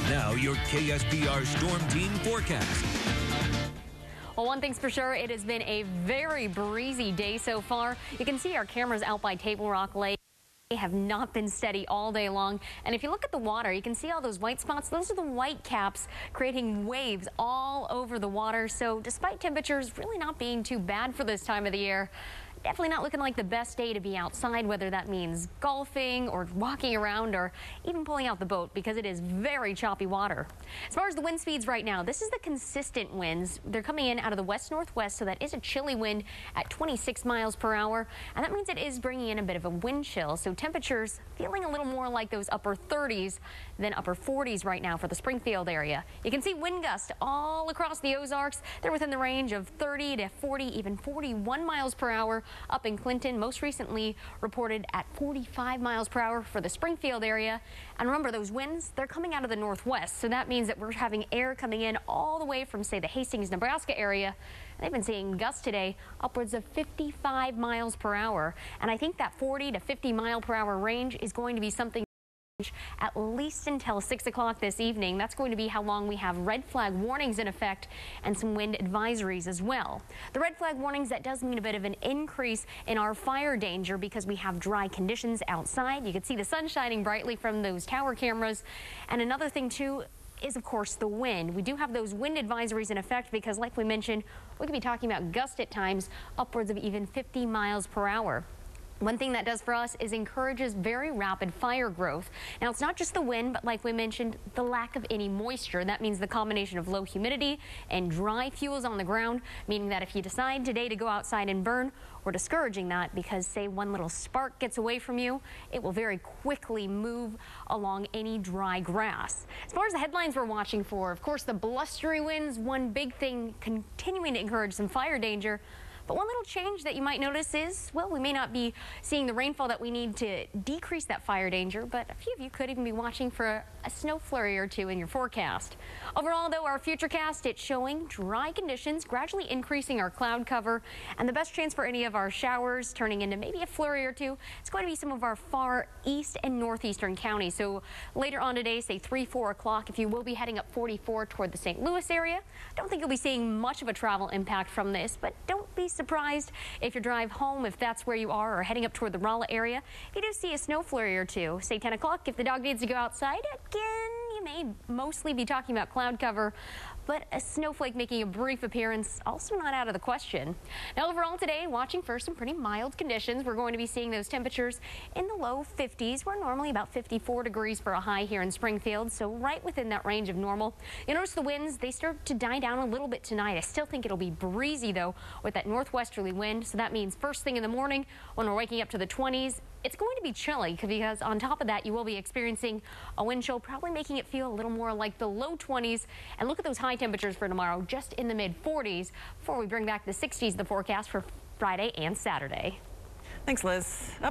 Now your KSPR Storm Team forecast. Well, one thing's for sure, it has been a very breezy day so far. You can see our cameras out by Table Rock Lake. They have not been steady all day long. And if you look at the water, you can see all those white spots. Those are the white caps creating waves all over the water. So despite temperatures really not being too bad for this time of the year, definitely not looking like the best day to be outside, whether that means golfing or walking around or even pulling out the boat, because it is very choppy water. As far as the wind speeds right now, this is the consistent winds. They're coming in out of the west-northwest, so that is a chilly wind at 26 miles per hour. And that means it is bringing in a bit of a wind chill. So temperatures feeling a little more like those upper 30s than upper 40s right now for the Springfield area. You can see wind gusts all across the Ozarks. They're within the range of 30 to 40, even 41 miles per hour. Up in Clinton, most recently reported at 45 miles per hour for the Springfield area. And remember, those winds, they're coming out of the northwest. So that means that we're having air coming in all the way from, say, the Hastings, Nebraska area. And they've been seeing gusts today upwards of 55 miles per hour. And I think that 40 to 50 mile per hour range is going to be something at least until 6 o'clock this evening. That's going to be how long we have red flag warnings in effect and some wind advisories as well. The red flag warnings, that does mean a bit of an increase in our fire danger because we have dry conditions outside. You can see the sun shining brightly from those tower cameras. And another thing too is, of course, the wind. We do have those wind advisories in effect because, like we mentioned, we could be talking about gusts at times upwards of even 50 miles per hour. One thing that does for us is encourages very rapid fire growth. Now, it's not just the wind, but like we mentioned, the lack of any moisture. That means the combination of low humidity and dry fuels on the ground, meaning that if you decide today to go outside and burn, we're discouraging that because, say, one little spark gets away from you, it will very quickly move along any dry grass. As far as the headlines we're watching for, of course, the blustery winds, one big thing continuing to encourage some fire danger. But one little change that you might notice is, well, we may not be seeing the rainfall that we need to decrease that fire danger, but a few of you could even be watching for a snow flurry or two in your forecast. Overall, though, our futurecast, it's showing dry conditions, gradually increasing our cloud cover, and the best chance for any of our showers turning into maybe a flurry or two, it's going to be some of our far east and northeastern counties. So later on today, say 3, 4 o'clock, if you will be heading up 44 toward the St. Louis area, I don't think you'll be seeing much of a travel impact from this, but don't be surprised if you drive home, if that's where you are, or heading up toward the Rolla area. If you do see a snow flurry or two, say 10 o'clock, if the dog needs to go outside, again, you may mostly be talking about cloud cover, but a snowflake making a brief appearance, also not out of the question. Now, overall today, watching for some pretty mild conditions. We're going to be seeing those temperatures in the low 50s. We're normally about 54 degrees for a high here in Springfield, so right within that range of normal. You notice the winds, they start to die down a little bit tonight. I still think it'll be breezy, though, with that northwesterly wind. So that means first thing in the morning when we're waking up to the 20s, it's going to be chilly because on top of that, you will be experiencing a wind chill, probably making it feel a little more like the low 20s. And look at those high temperatures for tomorrow, just in the mid 40s before we bring back the 60s, the forecast for Friday and Saturday. Thanks, Liz.